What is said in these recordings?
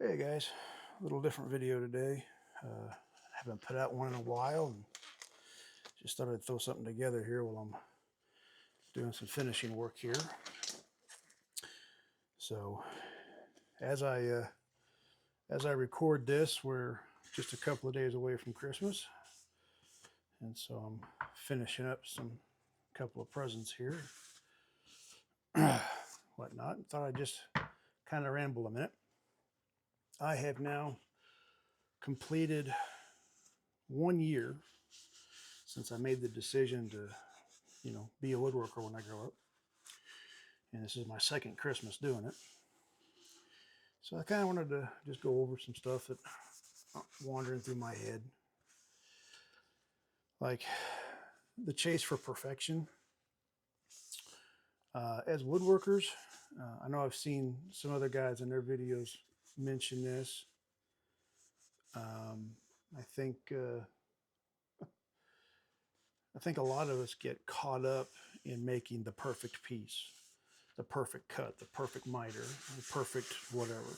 Hey guys, a little different video today. Haven't put out one in a while and just thought I'd throw something together here while I'm doing some finishing work here. So as I record this, we're just a couple of days away from Christmas, and so I'm finishing up some couple of presents here, whatnot. Thought I'd just kind of ramble a minute. I have now completed 1 year since I made the decision to, be a woodworker when I grow up. And this is my second Christmas doing it. So I kind of wanted to just go over some stuff that wandering through my head. Like the chase for perfection. As woodworkers, I know I've seen some other guys in their videos mention this. I think a lot of us get caught up in making the perfect piece, the perfect cut, the perfect miter, the perfect whatever.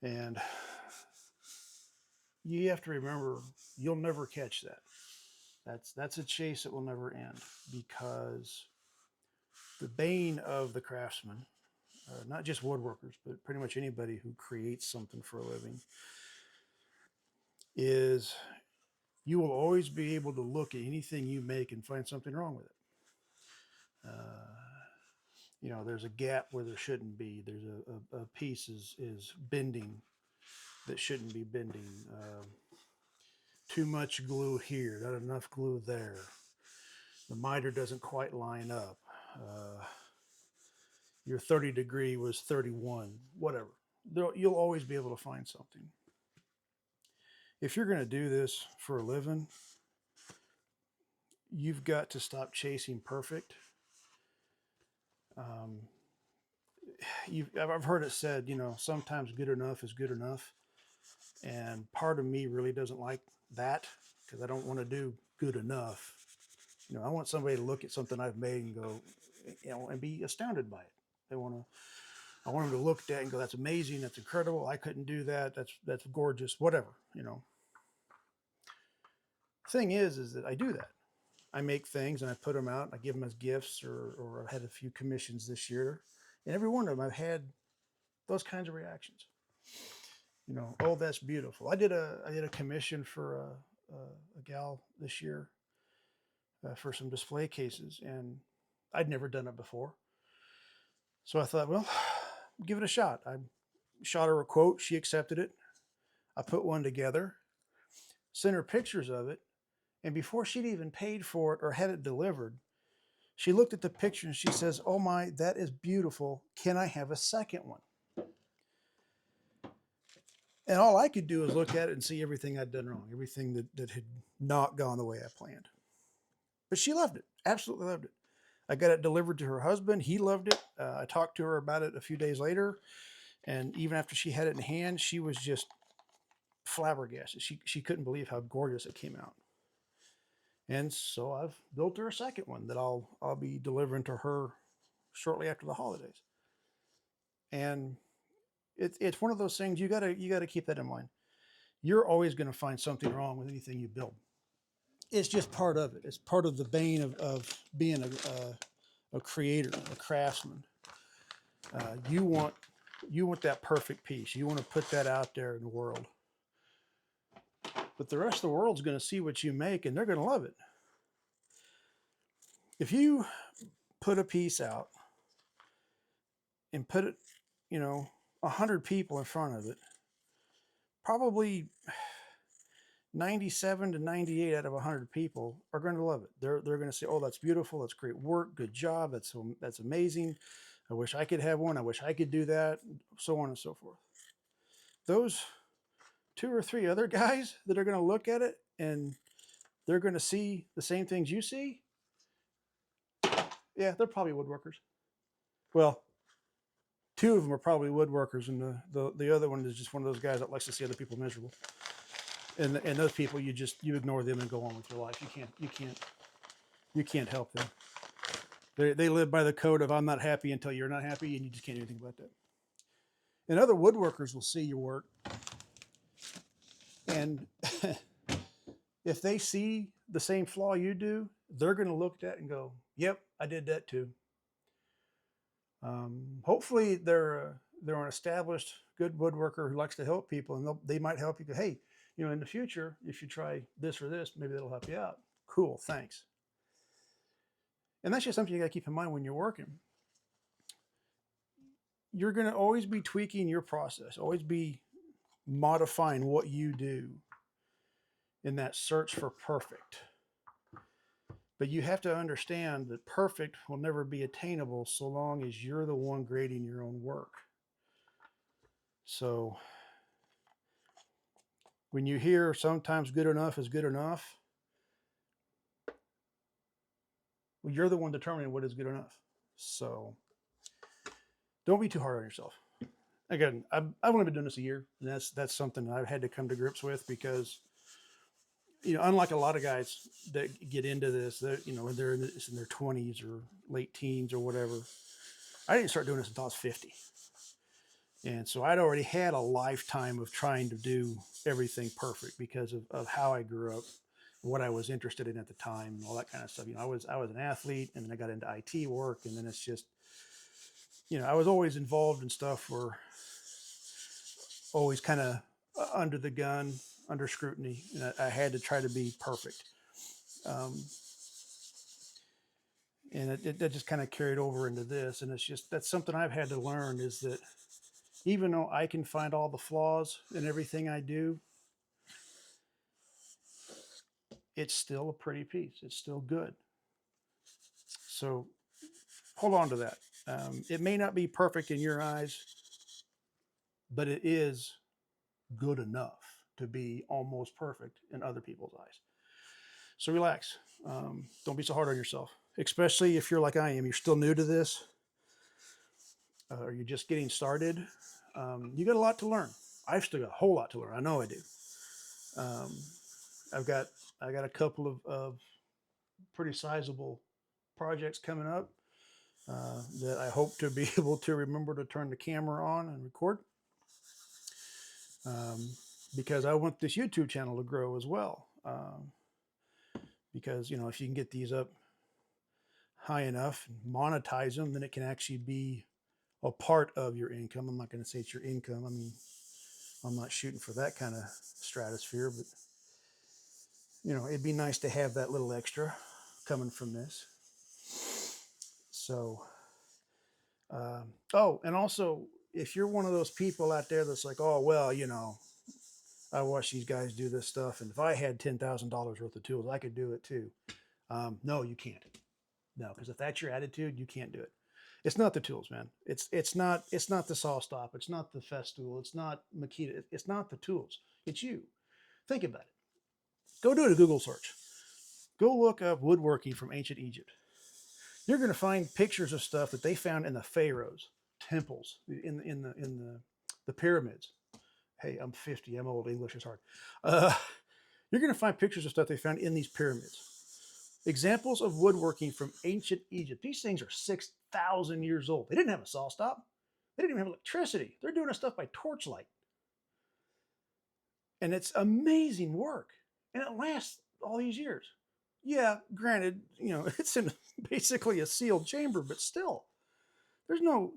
And you have to remember, you'll never catch that. That's a chase that will never end, because the bane of the craftsman, not just woodworkers, but pretty much anybody who creates something for a living, is you will always be able to look at anything you make and find something wrong with it. There's a gap where there shouldn't be. There's a piece is bending that shouldn't be bending. Too much glue here, not enough glue there. The miter doesn't quite line up. Your 30 degree was 31, whatever. You'll always be able to find something. If you're going to do this for a living, you've got to stop chasing perfect. I've heard it said, sometimes good enough is good enough. And part of me really doesn't like that, because I don't want to do good enough. I want somebody to look at something I've made and go, and be astounded by it. I want them to look at that and go, that's amazing, that's incredible, I couldn't do that, that's gorgeous, whatever. Thing is that I do that. I make things and I put them out, I give them as gifts, or I've had a few commissions this year, and every one of them I've had those kinds of reactions. Oh, that's beautiful. I did a commission for a gal this year, for some display cases, and I'd never done it before. So I thought, well, give it a shot. I shot her a quote. She accepted it. I put one together, sent her pictures of it, and before she'd even paid for it or had it delivered, she looked at the picture and she says, "Oh my, that is beautiful. Can I have a second one?" And all I could do was look at it and see everything I'd done wrong, everything that had not gone the way I planned. But she loved it, absolutely loved it. I got it delivered to her husband. He loved it. I talked to her about it a few days later. And even after she had it in hand, she was just flabbergasted. She couldn't believe how gorgeous it came out. And so I've built her a second one that I'll be delivering to her shortly after the holidays. And it's one of those things you gotta keep that in mind. You're always going to find something wrong with anything you build. It's just part of it. It's part of the bane of being a creator, a craftsman. You want that perfect piece. You want to put that out there in the world. But the rest of the world's going to see what you make, and they're going to love it. If you put a piece out and put it, 100 people in front of it, probably 97 to 98 out of 100 people are going to love it. They're going to say, "Oh, that's beautiful. That's great work. Good job. That's amazing. I wish I could have one. I wish I could do that," so on and so forth. Those 2 or 3 other guys that are going to look at it and they're going to see the same things you see, yeah, they're probably woodworkers. Well, 2 of them are probably woodworkers, and the other one is just one of those guys that likes to see other people miserable. And those people, you ignore them and go on with your life. You can't help them. They live by the code of "I'm not happy until you're not happy," and you just can't do anything about that. And other woodworkers will see your work, and if they see the same flaw you do, they're going to look at that and go, "Yep, I did that too." Hopefully, they're an established good woodworker who likes to help people, and they might help you. Go, hey, in the future, if you try this or this, maybe that'll help you out. Cool, thanks. And that's just something you got to keep in mind when you're working. You're going to always be tweaking your process, always be modifying what you do in that search for perfect. But you have to understand that perfect will never be attainable so long as you're the one grading your own work. So when you hear sometimes good enough is good enough, well, you're the one determining what is good enough. So don't be too hard on yourself. Again, I've only been doing this a year, and that's something that I've had to come to grips with because, unlike a lot of guys that get into this, that they're in their 20s or late teens or whatever. I didn't start doing this until I was 50. And so I'd already had a lifetime of trying to do everything perfect because of how I grew up, what I was interested in at the time, and all that kind of stuff. I was an athlete, and then I got into IT work, and then it's just, I was always involved in stuff where always kind of under the gun, under scrutiny, and I had to try to be perfect. And that just kind of carried over into this, and that's something I've had to learn is that even though I can find all the flaws in everything I do, it's still a pretty piece. It's still good. So hold on to that. It may not be perfect in your eyes, but it is good enough to be almost perfect in other people's eyes. So relax. Don't be so hard on yourself, especially if you're like I am. You're still new to this, or you're just getting started. You got a lot to learn. I've still got a whole lot to learn. I know I do. I got a couple of pretty sizable projects coming up that I hope to be able to remember to turn the camera on and record, because I want this YouTube channel to grow as well. Because if you can get these up high enough and monetize them, then it can actually be a part of your income. I'm not going to say it's your income. I mean, I'm not shooting for that kind of stratosphere, but it'd be nice to have that little extra coming from this. So, and also, if you're one of those people out there that's like, oh, well, I watch these guys do this stuff, and if I had $10,000 worth of tools, I could do it too. No, you can't. No, because if that's your attitude, you can't do it. It's not the tools, man. It's not the saw stop. It's not the Festool. It's not Makita. It's not the tools. It's you. Think about it. Go do a Google search. Go look up woodworking from ancient Egypt. You're going to find pictures of stuff that they found in the pharaohs, temples, in the pyramids. Hey, I'm 50. I'm old. English is hard. You're going to find pictures of stuff they found in these pyramids. Examples of woodworking from ancient Egypt. These things are 6,000 years old. They didn't have a saw stop. They didn't even have electricity. They're doing this stuff by torchlight. And it's amazing work. And it lasts all these years. Yeah, granted, it's in basically a sealed chamber, but still, there's no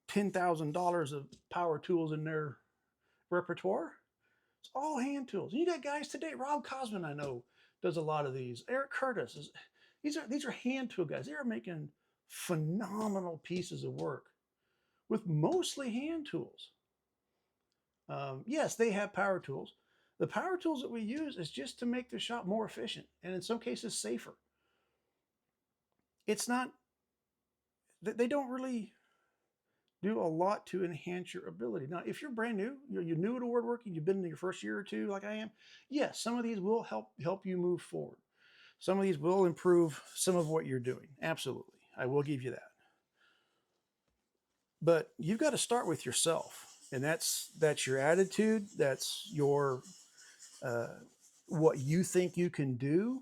$10,000 of power tools in their repertoire. It's all hand tools. And you got guys today. Rob Cosman, I know, does a lot of these. Eric Curtis is. These are hand tool guys. They are making phenomenal pieces of work with mostly hand tools. Yes, they have power tools. The power tools that we use is just to make the shop more efficient and in some cases safer. It's not. They don't really do a lot to enhance your ability. Now, if you're brand new, you're new to woodworking, you've been in your first year or two like I am, yes, some of these will help you move forward. Some of these will improve some of what you're doing. Absolutely. I will give you that. But you've got to start with yourself. And that's your attitude. That's your what you think you can do.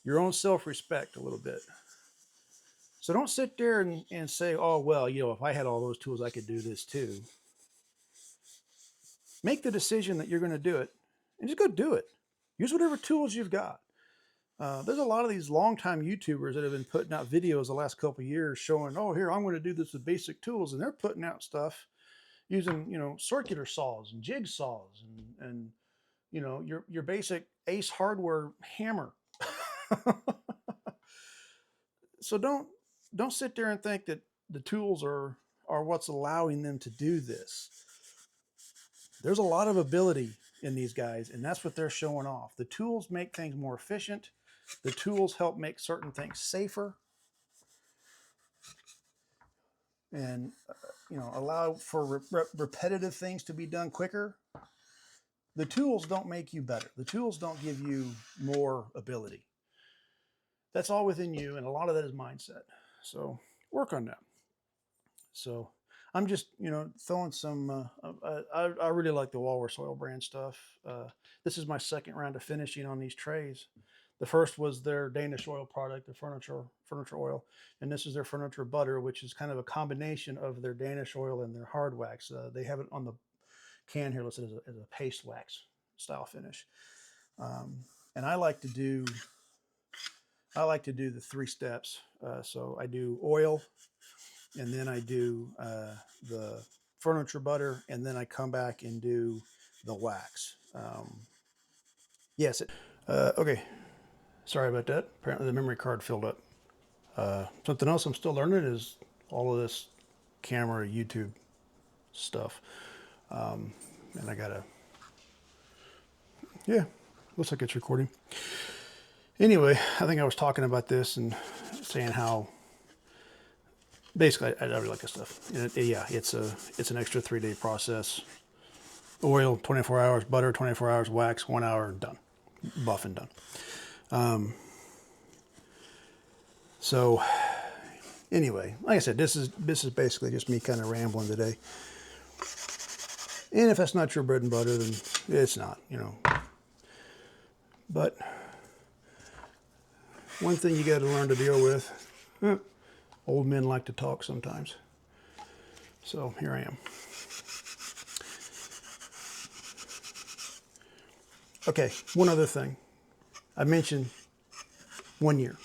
Your own self-respect a little bit. So don't sit there and say, oh, well, if I had all those tools, I could do this too. Make the decision that you're going to do it and just go do it. Use whatever tools you've got. There's a lot of these longtime YouTubers that have been putting out videos the last couple of years showing, oh, here, I'm going to do this with basic tools. And they're putting out stuff using, circular saws and jigsaws and your basic Ace Hardware hammer. So don't sit there and think that the tools are what's allowing them to do this. There's a lot of ability in these guys, and that's what they're showing off. The tools make things more efficient. The tools help make certain things safer, and allow for repetitive things to be done quicker. The tools don't make you better. The tools don't give you more ability. That's all within you, and a lot of that is mindset. So work on that. So I'm just, throwing some, I really like the Walrus Oil brand stuff. This is my second round of finishing on these trays. The first was their Danish oil product, the furniture oil. And this is their furniture butter, which is kind of a combination of their Danish oil and their hard wax. They have it on the can here listed as a paste wax style finish. And I like to do the 3 steps. So I do oil, and then I do the furniture butter, and then I come back and do the wax. Yes. Okay. Sorry about that. Apparently the memory card filled up. Something else I'm still learning is all of this camera YouTube stuff. And I gotta, yeah, looks like it's recording. Anyway, I think I was talking about this and saying how basically I really like this stuff. Yeah, it's an extra 3-day process. Oil 24 hours, butter 24 hours, wax 1 hour, done, buff and done. So anyway, like I said, this is basically just me kind of rambling today. And if that's not your bread and butter, then it's not, But one thing you got to learn to deal with, old men like to talk sometimes. So here I am. Okay, one other thing. I mentioned 1 year.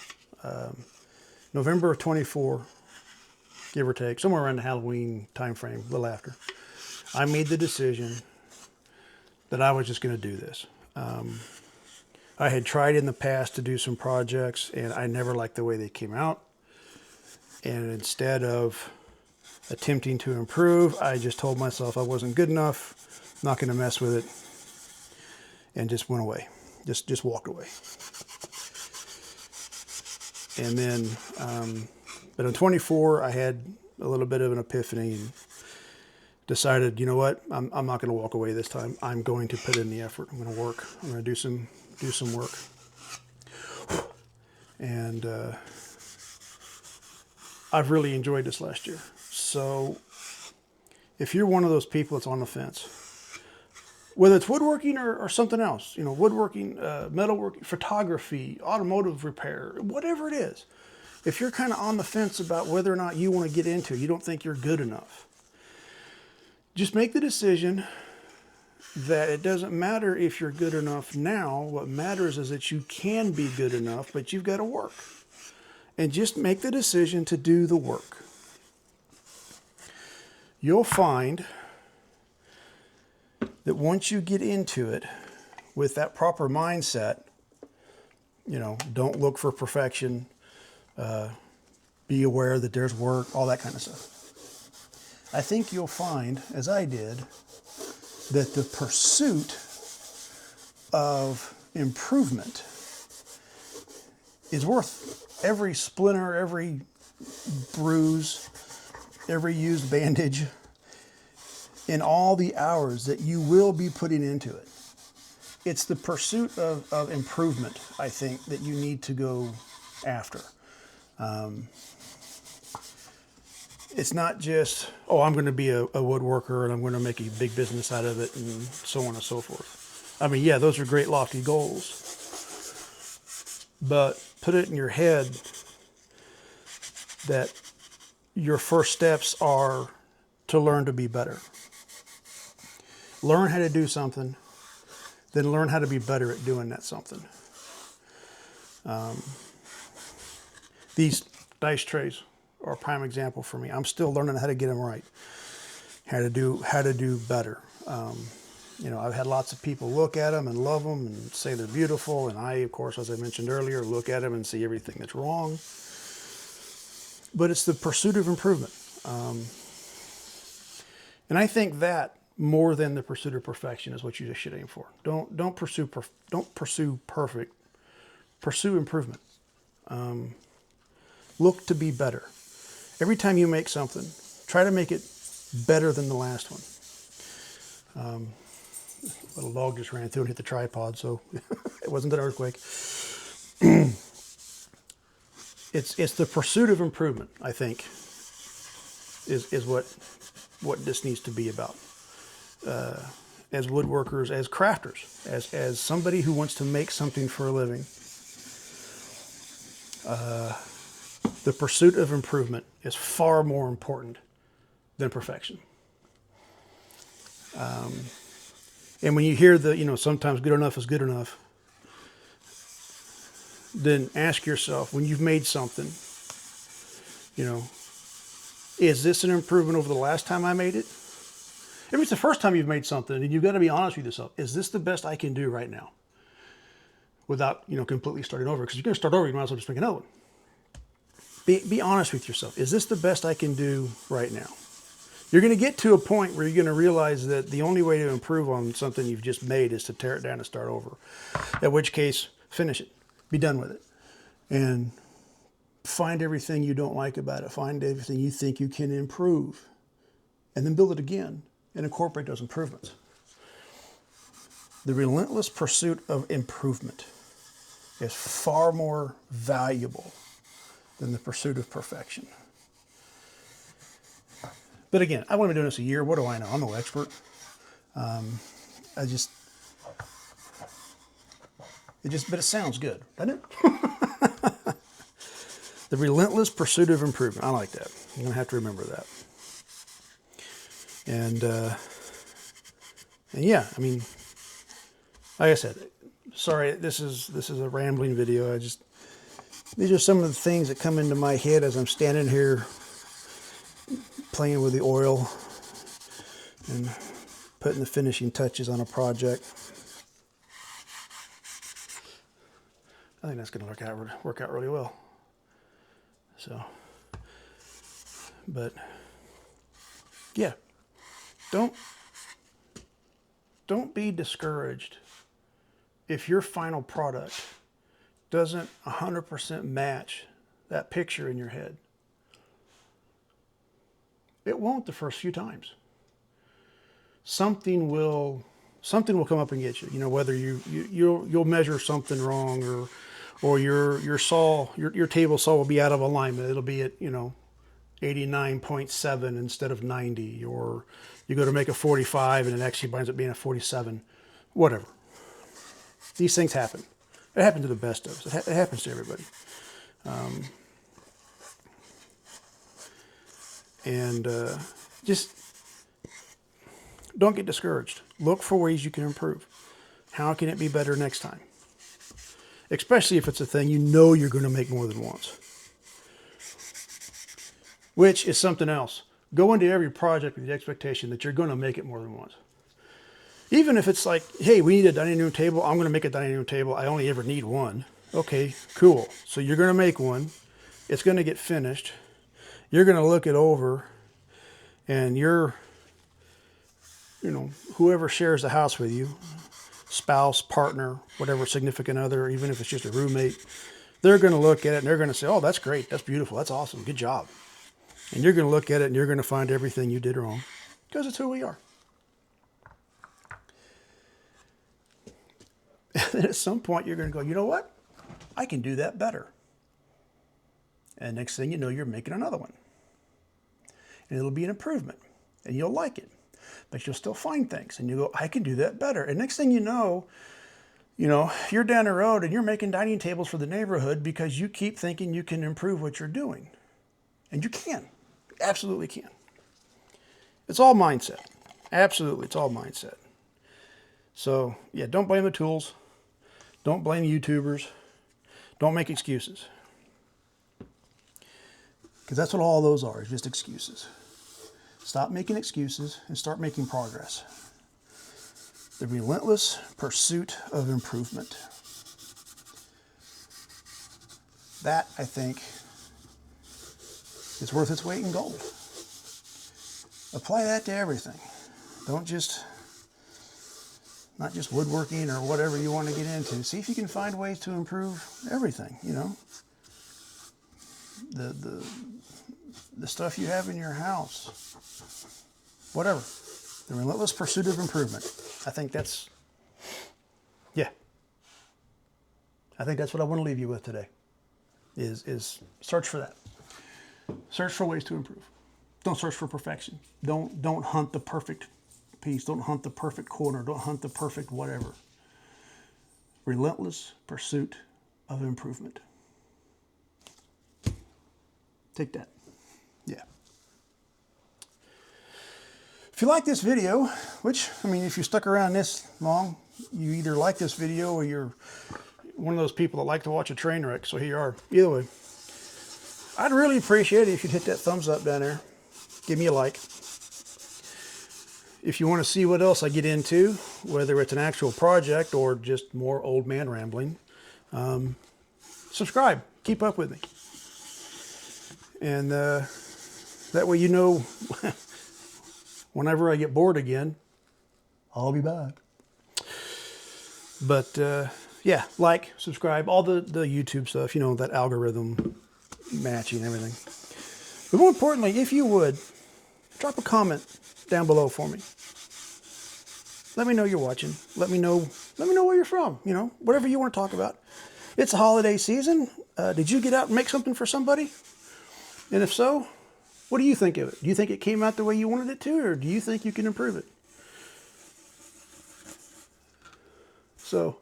November of 24, give or take, somewhere around the Halloween time frame, a little after, I made the decision that I was just going to do this. I had tried in the past to do some projects, and I never liked the way they came out. And instead of attempting to improve, I just told myself I wasn't good enough, not going to mess with it, and just went away. Just walked away. And then, but on 24, I had a little bit of an epiphany and decided, you know what, I'm not going to walk away this time. I'm going to put in the effort. I'm going to work. I'm going to do some work. And I've really enjoyed this last year. So if you're one of those people that's on the fence, whether it's woodworking or something else, woodworking, metalworking, photography, automotive repair, whatever it is, if you're kind of on the fence about whether or not you want to get into it, you don't think you're good enough, just make the decision that it doesn't matter if you're good enough now. What matters is that you can be good enough, but you've got to work. And just make the decision to do the work. You'll find that once you get into it with that proper mindset, don't look for perfection, be aware that there's work, all that kind of stuff. I think you'll find, as I did, that the pursuit of improvement is worth every splinter, every bruise, every used bandage, in all the hours that you will be putting into it. It's the pursuit of improvement, I think, that you need to go after. It's not just, I'm going to be a woodworker and I'm going to make a big business out of it and so on and so forth. I mean, yeah, those are great lofty goals. But put it in your head that your first steps are to learn to be better. Learn how to do something, then learn how to be better at doing that something. These dice trays are a prime example for me. I'm still learning how to get them right, how to do better. You know, I've had lots of people look at them and love them and say they're beautiful, and I, of course, as I mentioned earlier, look at them and see everything that's wrong. But it's the pursuit of improvement, and I think that more than the pursuit of perfection is what you should aim for. Don't pursue perfect. Pursue improvement. Look to be better. Every time you make something, try to make it better than the last one. Little dog just ran through and hit the tripod, so it wasn't an earthquake. It's the pursuit of improvement, I think, is what this needs to be about. As woodworkers, as crafters, as somebody who wants to make something for a living, the pursuit of improvement is far more important than perfection. And when you hear sometimes good enough is good enough, then ask yourself, when you've made something, is this an improvement over the last time I made it? If it's the first time you've made something, then you've got to be honest with yourself. Is this the best I can do right now? Without, completely starting over. Because you're going to start over, you might as well just make another one. Be honest with yourself. Is this the best I can do right now? You're going to get to a point where you're going to realize that the only way to improve on something you've just made is to tear it down and start over. At which case, finish it. Be done with it. And find everything you don't like about it. Find everything you think you can improve. And then build it again and incorporate those improvements. The relentless pursuit of improvement is far more valuable than the pursuit of perfection. But again, I've only been doing this a year. What do I know? I'm no expert. But it sounds good, doesn't it? The relentless pursuit of improvement. I like that. I'm going to have to remember that. And yeah, I mean, like I said, sorry, this is a rambling video. These are some of the things that come into my head as I'm standing here playing with the oil and putting the finishing touches on a project. I think that's going to work out really well. So, but yeah, don't be discouraged if your final product doesn't 100% match that picture in your head. It won't the first few times. Something will come up and get you. Whether you'll measure something wrong, or your table saw will be out of alignment. It'll be at 89.7 instead of 90, or you go to make a 45 and it actually winds up being a 47. Whatever. These things happen. It happens to the best of us. It happens to everybody. Just don't get discouraged. Look for ways you can improve. How can it be better next time? Especially if it's a thing you're going to make more than once. Which is something else. Go into every project with the expectation that you're going to make it more than once. Even if it's like, hey, we need a dining room table. I'm going to make a dining room table. I only ever need one. Okay, cool. So you're going to make one. It's going to get finished. You're going to look it over. And whoever shares the house with you, spouse, partner, whatever, significant other, even if it's just a roommate, they're going to look at it and they're going to say, oh, that's great. That's beautiful. That's awesome. Good job. And you're going to look at it and you're going to find everything you did wrong, because it's who we are. And at some point you're going to go, you know what? I can do that better. And next thing you know, you're making another one. And it'll be an improvement. And you'll like it. But you'll still find things. And you go, I can do that better. And next thing you know, you're down the road and you're making dining tables for the neighborhood because you keep thinking you can improve what you're doing. And you can. You absolutely can. It's all mindset. Absolutely, it's all mindset. So, yeah, don't blame the tools. Don't blame YouTubers. Don't make excuses. Because that's what all those are, is just excuses. Stop making excuses and start making progress. The relentless pursuit of improvement. That, I think, is worth its weight in gold. Apply that to everything. Don't just, not just woodworking or whatever you want to get into. See if you can find ways to improve everything, you know. The stuff you have in your house. Whatever. The relentless pursuit of improvement. I think that's, yeah. I think that's what I want to leave you with today. Is search for that. Search for ways to improve. Don't search for perfection. Don't hunt the perfect piece. Don't hunt the perfect corner. Don't hunt the perfect whatever. Relentless pursuit of improvement. Take that. Yeah. If you like this video, which, I mean, if you stuck around this long, you either like this video or you're one of those people that like to watch a train wreck, so here you are. Either way, I'd really appreciate it if you'd hit that thumbs up down there. Give me a like. If you want to see what else I get into, whether it's an actual project or just more old man rambling, subscribe. Keep up with me. And that way you know whenever I get bored again, I'll be back. But yeah, like, subscribe, all the YouTube stuff, you know, that algorithm matching everything. But more importantly, if you would, drop a comment down below for me. Let me know you're watching. Let me know where you're from, you know, whatever you want to talk about. It's the holiday season. Did you get out and make something for somebody? And if so, what do you think of it? Do you think it came out the way you wanted it to, or do you think you can improve it? So,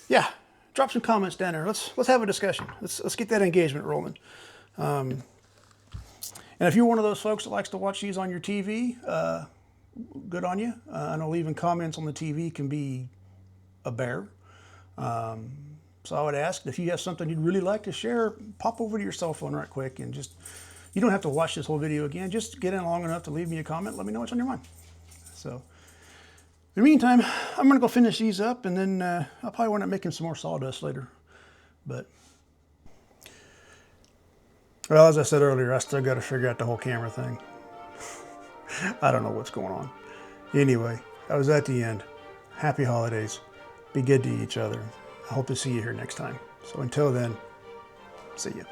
yeah, drop some comments down there. Let's have a discussion. Let's get that engagement rolling. And if you're one of those folks that likes to watch these on your TV, good on you. I know leaving comments on the TV can be a bear. So I would ask, if you have something you'd really like to share, pop over to your cell phone right quick and just, you don't have to watch this whole video again. Just get in long enough to leave me a comment. Let me know what's on your mind. So in the meantime, I'm going to go finish these up, and then I'll probably wind up making some more sawdust later. But, well, as I said earlier, I still got to figure out the whole camera thing. I don't know what's going on. Anyway, I was at the end. Happy holidays. Be good to each other. I hope to see you here next time. So until then, see you.